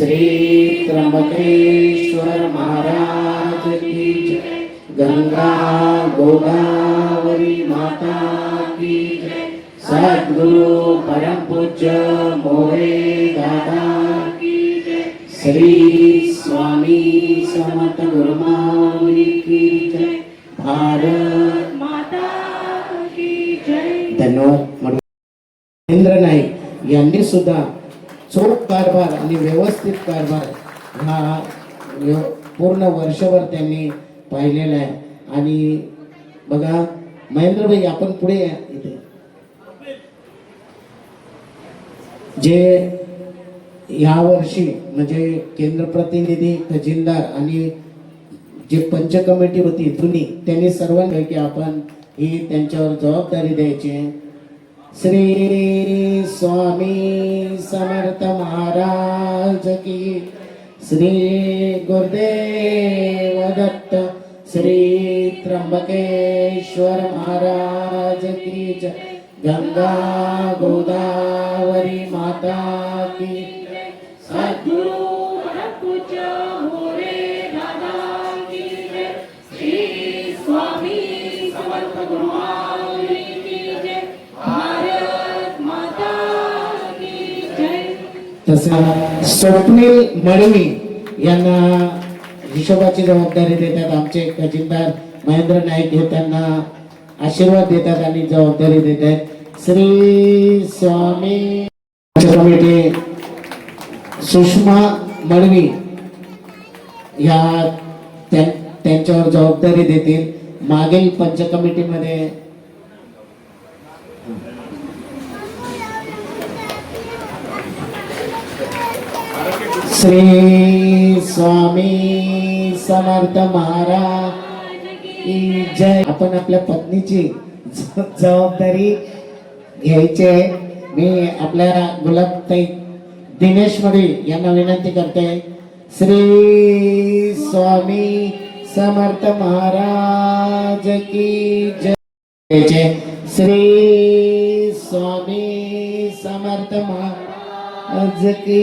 श्री त्र्यंबकेश्वर महाराज की जय। गंगा गोदावरी माता की जय। सद्गुरु परम पूज्य मोरे दादा की जय। श्री स्वामी समर्थ गुरुमाऊली की जय। भारत माता की जय। धन्यवाद। महेंद्र नाईक यांनी सुद्धा चोख कारभार आणि व्यवस्थित कारभार हा पूर्ण वर्षभर त्यांनी पाहिलेला आहे. आणि बघा महेंद्रभाई आपण पुढे या इथे. जे या वर्षी म्हणजे केंद्र प्रतिनिधी खजिनदार आणि जे पंच कमिटी होती जुनी त्यांनी सर्वांपैकी आपण ही त्यांच्यावर जबाबदारी द्यायची. श्री स्वामी समर्थ महाराज की, श्री गुरुदेव दत्त, श्री त्र्यंबकेश्वर महाराज की जय। गंगा गोदावरी माता की, सद्गुरु पूज्य मोरे दादा की जय। श्री स्वामी समर्थ गुरुमाऊली की जय। भारत माता की जय। तसं स्वप्नील मळवी यांना हिशोबाची जबाबदारी देतात आमचे खजिनदार महेंद्र नाईक हे त्यांना आशीर्वाद देतात आणि जबाबदारी देतात. श्री स्वामी कमिटी सुषमा मळवी या त्यांच्यावर जबाबदारी देतील. मागील पंच कमिटीमध्ये श्री स्वामी समर्थ महाराज की जय. आपण आपल्या पत्नीची जबाबदारी घ्यायची आहे. मी आपल्या गुलाबताई दिनेश मडवी यांना विनंती करते. श्री स्वामी समर्थ महाराज की जय. श्री स्वामी समर्थ महाराज की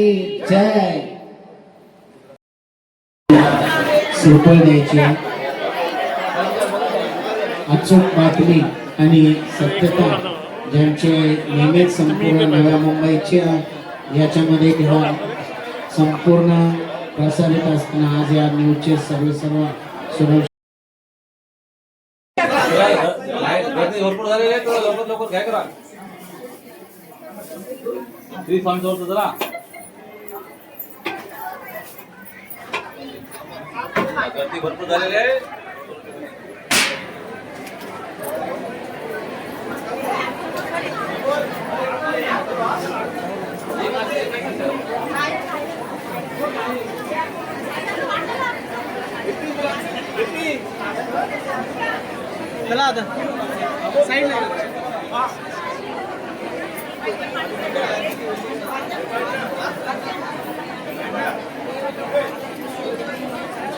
जय. श्रीफळ द्यायची, अचूक बातमी आणि सत्यता ज्यांचे नेहमीच संपूर्ण नव्या मुंबईच्या याच्यामध्ये घेऊन संपूर्ण प्रसारित असताना आज या न्यूजचे सर्व सुरक्षित भरपूर झालेले आहेत, लवकर लवकर काय करा. श्री स्वामी समर्थ जरा गर्दी भरपूर झालेली आहे. चला आता साईडला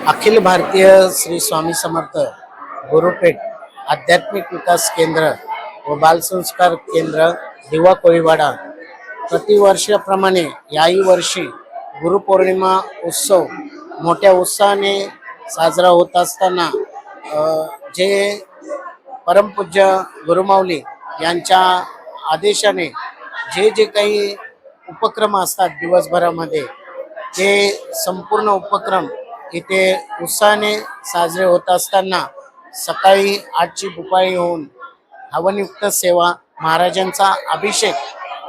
अखिल भारतीय श्री स्वामी समर्थ गुरुपेठ आध्यात्मिक विकास केंद्र व बालसंस्कार केंद्र दिवा कोळीवाडा प्रतिवर्षाप्रमाणे याही वर्षी गुरुपौर्णिमा उत्सव मोठ्या उत्साहाने साजरा होत असताना जे परमपूज्य गुरुमाऊली यांच्या आदेशाने जे जे काही उपक्रम असतात दिवसभरामध्ये ते संपूर्ण उपक्रम इथे उत्साहाने साजरे होत असताना सकाळी 8ची दुपारी होऊन हवनयुक्त सेवा, महाराजांचा अभिषेक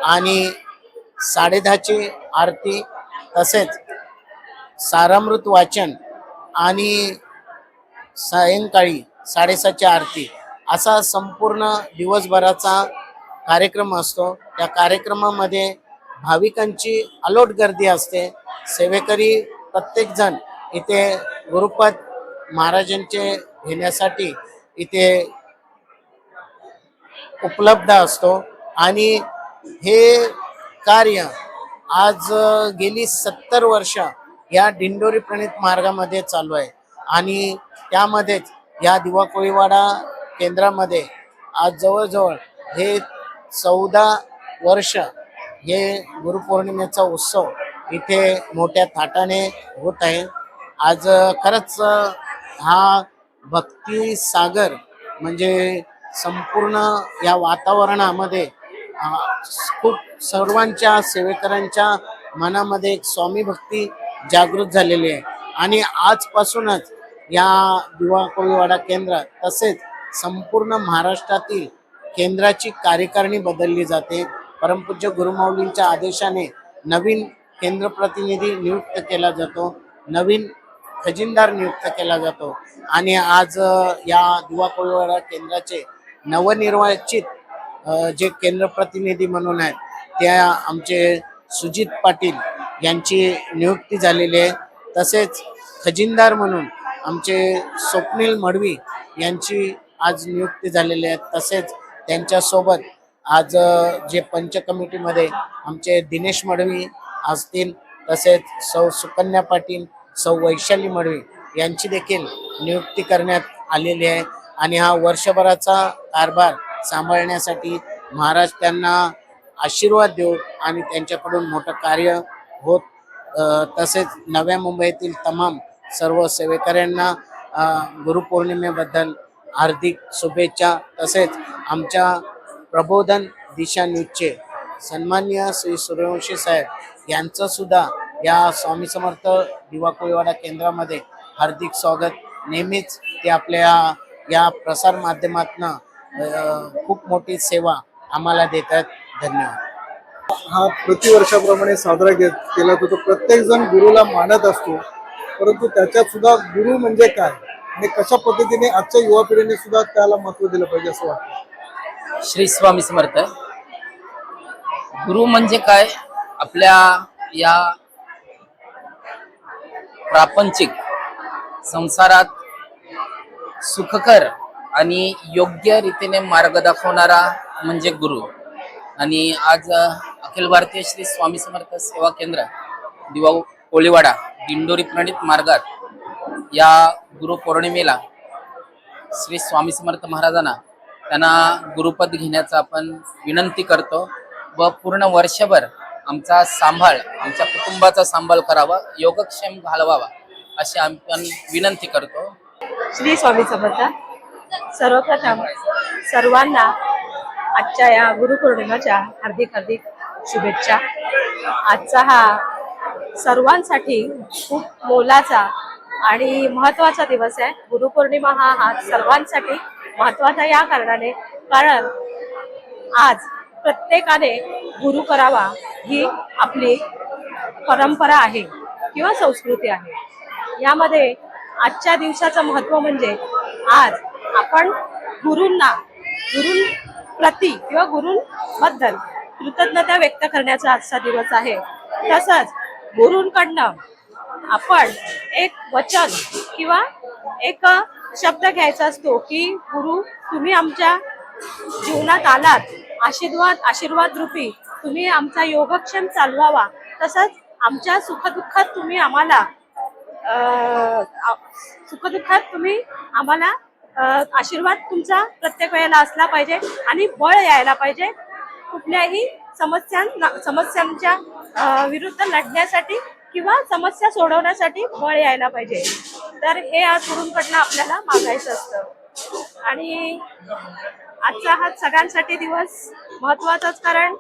आणि 10:30ची आरती, तसेच सारामृत वाचन आणि सायंकाळी 7:30ची आरती असा संपूर्ण दिवसभराचा कार्यक्रम असतो. त्या कार्यक्रमामध्ये भाविकांची अलोट गर्दी असते. सेवेकरी प्रत्येक जण इथे गुरुपद महाराजांचे घेण्यासाठी इथे उपलब्ध असतो आणि हे कार्य आज गेली 70 वर्ष या दिंडोरी प्रणित मार्गामध्ये चालू आहे आणि त्यामध्येच या दिवा कोळीवाडा केंद्रामध्ये आज जवळजवळ हे 14 वर्ष हे गुरुपौर्णिमेचा उत्सव इथे मोठ्या थाटाने होत आहे. आज खरंच हा भक्ती सागर म्हणजे संपूर्ण या वातावरणामध्ये अ, खूप सर्वांच्या सेवेकरांच्या मनामध्ये एक स्वामी भक्ती जागृत झालेली आहे आणि आजपासूनच या दिवा कोळीवाडा केंद्र तसेच संपूर्ण महाराष्ट्रातील केंद्राची कार्यकारिणी बदलली जाते. परमपूज्य गुरुमाऊलींच्या आदेशाने नवीन केंद्र प्रतिनिधी नियुक्त केला जातो, नवीन खजिनदार नियुक्त केला जातो आणि आज या दिवा कोळीवाडा केंद्राचे नवनिर्वाचित जे केंद्र प्रतिनिधी म्हणून आहेत त्या आमचे सुजित पाटील यांची नियुक्ती झालेली आहे. तसेच खजिनदार म्हणून आमचे स्वप्नील मडवी यांची आज नियुक्ती झालेली आहे. तसेच त्यांच्यासोबत आज जे पंच कमिटीमध्ये आमचे दिनेश मडवी असतील, तसेच सौ सुकन्या पाटील, सौ वैशाली मडवी यांची देखील नियुक्ती करण्यात आलेली आहे आणि हा वर्षभराचा कारभार सांभाळण्यासाठी महाराज त्यांना आशीर्वाद देऊ आणि त्यांच्याकडून मोठं कार्य होत. तसेच नव्या मुंबईतील तमाम सर्व सेवेकऱ्यांना गुरुपौर्णिमेबद्दल हार्दिक शुभेच्छा. तसेच आमच्या प्रबोधन दिशा न्यूजचे सन्माननीय श्री सूर्यवंशी साहेब यांचं सुद्धा या स्वामी समर्थ दिवा कोळीवाडा केंद्रामध्ये हार्दिक स्वागत. नेहमीच ते आपल्या या प्रसार माध्यमातनं खूप मोठी सेवा आम्हाला देतात. धन्यवाद. हा प्रतिवर्षाप्रमाणे साजरा केला जातो. प्रत्येक जण गुरुला मानत असतो, परंतु त्याच्यात सुद्धा गुरु म्हणजे काय आणि कशा पद्धतीने आजच्या युवा पिढीने सुद्धा त्याला महत्व दिलं पाहिजे असं वाटतं. श्री स्वामी समर्थ. गुरु म्हणजे काय? आपल्या या प्रापंचिक संसारात सुखकर आणि योग्य रीतीने मार्ग दाखवणारा म्हणजे गुरु. आणि आज अखिल भारतीय श्री स्वामी समर्थ सेवा केंद्र दिवा कोळीवाडा दिंडोरी प्रणित मार्गात या गुरु पौर्णिमेला श्री स्वामी समर्थ महाराजांना त्यांना गुरुपद घेण्याचा आपण विनंती करतो व पूर्ण वर्षभर आमचा सांभाळ, आमच्या कुटुंबाचा सांभाळ करावा, योगक्षेम घालवावा अशी आपण विनंती करतो. श्री स्वामी समर्थ. सर्वप्रथम सर्वांना आजच्या या गुरुपौर्णिमेच्या हार्दिक हार्दिक शुभेच्छा. आजचा हा सर्वांसाठी खूप मोलाचा आणि महत्त्वाचा दिवस आहे. गुरुपौर्णिमा हा सर्वांसाठी महत्त्वाचा या कारणाने, कारण आज प्रत्येकाने गुरु करावा ही आपली परंपरा आहे किंवा संस्कृती आहे. यामध्ये आजच्या दिवसाचं महत्त्व म्हणजे आज आपण गुरूंप्रती किंवा गुरूंबद्दल कृतज्ञता व्यक्त करण्याचा आजचा दिवस आहे. तसंच गुरूंकडनं आपण एक वचन किंवा एक शब्द घ्यायचा असतो की गुरु, तुम्ही आमच्या जीवनात आलात, आशीर्वाद रूपी तुम्ही आमचा योगक्षेम चालवावा, तसंच आमच्या सुखदुःखात तुम्ही आम्हाला आशीर्वाद तुमचा प्रत्येक वेळेला असला पाहिजे आणि बळ यायला पाहिजे कुठल्याही समस्यांच्या विरुद्ध लढण्यासाठी किंवा समस्या सोडवण्यासाठी बळ यायला पाहिजे. तर हे आज गुरूंकडनं आपल्याला मागायचं असतं. आणि आजचा हा सगळ्यांसाठी दिवस महत्त्वाचाच, कारण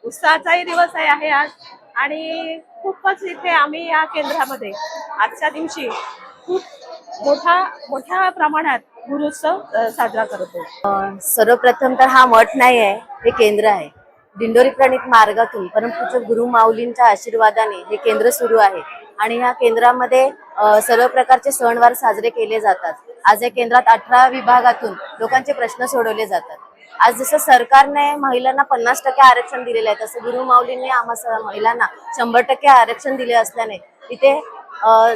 उत्साहाचाही दिवस आहे आज. आणि खूपच इथे आम्ही या केंद्रामध्ये आजच्या दिवशी खूप मोठ्या प्रमाणात गुरुत्सव साजरा करतो. सर्वप्रथम तर हा मठ नाही आहे, हे केंद्र आहे. दिंडोरी प्रणित मार्गातून परमपूज्य गुरु माऊलींच्या आशीर्वादाने हे केंद्र सुरू आहे आणि ह्या केंद्रामध्ये सर्व प्रकारचे सणवार साजरे केले जातात. आज या केंद्रात 18 विभागातून लोकांचे प्रश्न सोडवले जातात. आज जसं सरकारने महिलांना 50% आरक्षण दिलेलं आहे, तसं गुरु माऊलींनी आम्हा महिलांना 100% आरक्षण दिले असल्याने इथे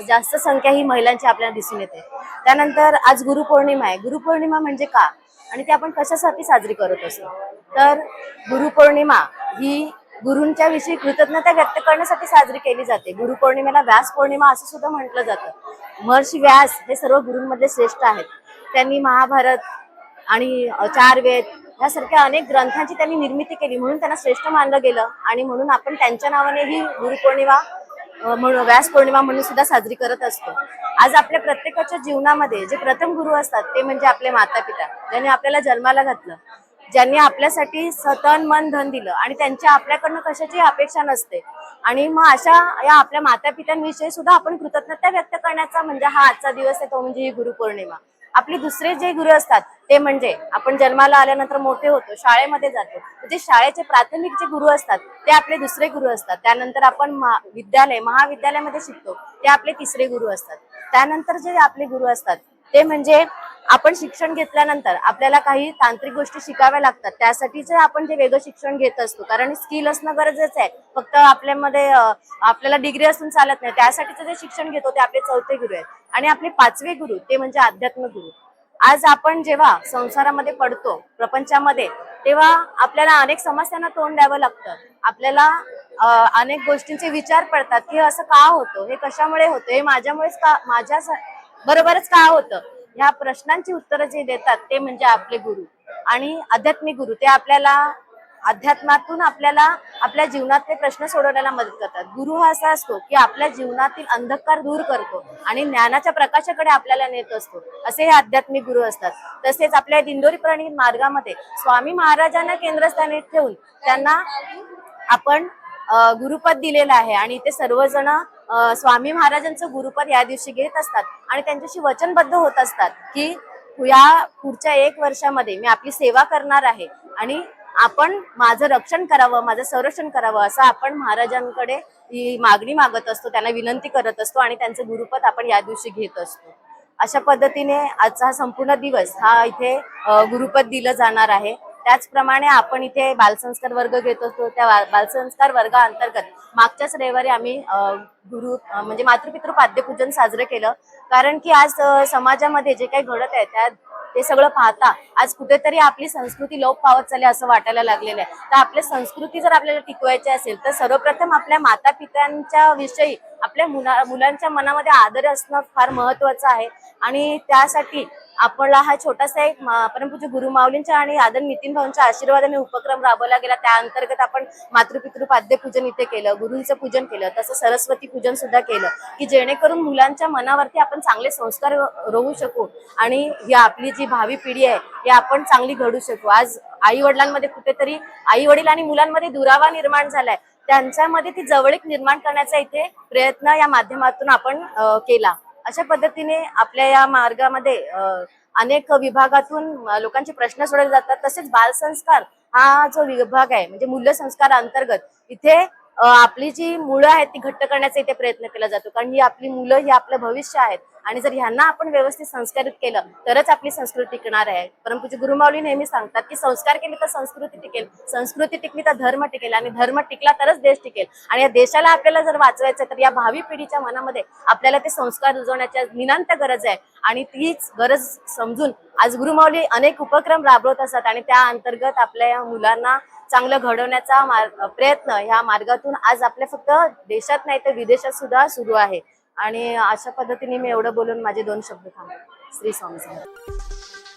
जास्त संख्या ही महिलांची आपल्याला दिसून येते. त्यानंतर आज गुरुपौर्णिमा आहे. गुरुपौर्णिमा म्हणजे का आणि ते आपण कशासाठी साजरी करत असतो, तर गुरुपौर्णिमा ही गुरूंच्या विषयी कृतज्ञता व्यक्त करण्यासाठी साजरी केली जाते. गुरुपौर्णिमेला व्यास पौर्णिमा असं सुद्धा म्हटलं जातं. महर्षी व्यास हे सर्व गुरूंमधले श्रेष्ठ आहेत. त्यांनी महाभारत आणि 4 वेद यासारख्या अनेक ग्रंथांची त्यांनी निर्मिती केली, म्हणून त्यांना श्रेष्ठ मानलं गेलं आणि म्हणून आपण त्यांच्या नावाने ही गुरुपौर्णिमा म्हणून व्यास पौर्णिमा म्हणून सुद्धा साजरी करत असतो. आज आपल्या प्रत्येकाच्या जीवनामध्ये जे प्रथम गुरु असतात ते म्हणजे आपले माता पिता, ज्यांनी आपल्याला जन्माला घातलं, ज्यांनी आपल्यासाठी तन मन धन दिलं आणि त्यांच्या आपल्याकडनं कशाची अपेक्षा नसते. आणि मग अशा या आपल्या माता पित्यांविषयी सुद्धा आपण कृतज्ञता व्यक्त करण्याचा म्हणजे हा आजचा दिवस आहे, तो म्हणजे ही गुरुपौर्णिमा. आपले दुसरे जे गुरु असतात ते म्हणजे आपण जन्माला आल्यानंतर मोठे होतो, शाळेमध्ये जातो, म्हणजे शाळेचे प्राथमिक जे गुरु असतात ते आपले दुसरे गुरु असतात. त्यानंतर आपण महाविद्यालयामध्ये शिकतो, ते आपले तिसरे गुरु असतात. त्यानंतर जे आपले गुरु असतात ते म्हणजे आपण शिक्षण घेतल्यानंतर आपल्याला काही तांत्रिक गोष्टी शिकाव्या लागतात, त्यासाठीच आपण जे वेगळं शिक्षण घेत असतो, कारण स्किल असणं गरजेचं आहे. फक्त आपल्यामध्ये आपल्याला डिग्री असून चालत नाही, त्यासाठीच जे शिक्षण घेतो ते आपले चौथे गुरु आहेत. आणि आपले पाचवे गुरु ते म्हणजे अध्यात्म गुरु. आज आपण जेव्हा संसारामध्ये पडतो, प्रपंचामध्ये, तेव्हा आपल्याला अनेक समस्यांना तोंड द्यावं लागतं. आपल्याला अनेक गोष्टींचे विचार पडतात की असं का होतं, हे कशामुळे होतं, हे माझ्यामुळेच का, माझ्या बरोबरच का होतं. ह्या प्रश्नांची उत्तरं जे देतात ते म्हणजे आपले गुरु. आणि आध्यात्मिक गुरु ते आपल्याला अध्यात्मातून आपल्याला आपल्या जीवनातले प्रश्न सोडवण्याला मदत करतात. गुरु हा असा असतो की आपल्या जीवनातील अंधकार दूर करतो आणि ज्ञानाच्या प्रकाशाकडे आपल्याला नेत असतो, असे हे आध्यात्मिक गुरु असतात. तसेच आपल्या दिंडोरी प्रणित मार्गामध्ये स्वामी महाराजांना केंद्रस्थानी ठेवून त्यांना आपण गुरुपद दिलेलं आहे आणि ते सर्वजण स्वामी महाराजांचं गुरुपद या दिवशी घेत असतात आणि त्यांच्याशी वचनबद्ध होत असतात की या पुढच्या 1 वर्षामध्ये मी आपली सेवा करणार आहे आणि आपण माझं रक्षण करावं, माझं संरक्षण करावं, असं आपण महाराजांकडे ही मागणी मागत असतो, त्यांना विनंती करत असतो आणि त्यांचं गुरुपद आपण या दिवशी घेत असतो. अशा पद्धतीने आजचा हा संपूर्ण दिवस हा इथे गुरुपद दिलं जाणार आहे. त्याचप्रमाणे आपण इथे बालसंस्कार वर्ग घेत असतो. त्या बालसंस्कार वर्गाअंतर्गत मागच्याच रविवारी आम्ही गुरु म्हणजे मातृपितृ पाद्यपूजन साजरं केलं. कारण की आज समाजामध्ये जे काही घडत आहे त्या ते सगळं पाहता आज कुठेतरी आपली संस्कृती लोप पावत चालली असं वाटायला लागलेलं आहे. तर आपली संस्कृती जर आपल्याला टिकवायची असेल तर सर्वप्रथम आपल्या माता पित्यांच्या विषयी आपल्या मुलांच्या मनामध्ये आदर असणं फार महत्वाचं आहे. आणि त्यासाठी आपला हा छोटासा एक परमपूज्य गुरु माऊलींच्या आणि आदर नितीन भाऊंच्या आशीर्वादाने उपक्रम राबवला गेला. त्या अंतर्गत आपण मातृपितृ पाद्यपूजन इथे केलं, गुरुंचं पूजन केलं, तसं सरस्वती पूजन सुद्धा केलं की जेणेकरून मुलांच्या मनावरती आपण चांगले संस्कार रोवू शकू आणि ही आपली जी भावी पिढी आहे ही आपण चांगली घडू शकू. आज आई वडिलांमध्ये कुठेतरी आई वडील आणि मुलांमध्ये दुरावा निर्माण झालाय, त्यांच्यामध्ये ती जवळीक निर्माण करण्याचा इथे प्रयत्न या माध्यमातून आपण केला. अशा पद्धतीने आपल्या या मार्गामध्ये अनेक विभागातून लोकांचे प्रश्न सोडवले जातात. तसेच बालसंस्कार हा जो विभाग आहे म्हणजे मूल्य संस्कार अंतर्गत इथे आपली जी मुलं आहेत ती घट्ट करण्याचा इथे प्रयत्न केला जातो. कारण ही आपली मुलं ही आपलं भविष्य आहेत आणि जर ह्यांना आपण व्यवस्थित संस्कारित केलं तरच आपली संस्कृती टिकणार आहे. परंतु गुरु माऊली नेहमी सांगतात की संस्कार केले तर संस्कृती टिकेल, संस्कृती टिकली तर धर्म टिकेल आणि धर्म टिकला तरच देश टिकेल. आणि या देशाला आपल्याला जर वाचवायचं तर या भावी पिढीच्या मनामध्ये आपल्याला ते संस्कार रुजवण्याची नितांत गरज आहे. आणि तीच गरज समजून आज गुरु माऊली अनेक उपक्रम राबवत असतात आणि त्या अंतर्गत आपल्या या मुलांना चांगलं घडवण्याचा प्रयत्न ह्या मार्गातून आज आपल्या फक्त देशात नाही तर विदेशात सुद्धा सुरू आहे. आणि अशा पद्धतीने मी एवढं बोलून माझे 2 शब्द थांबवते. श्री स्वामी समर्थ.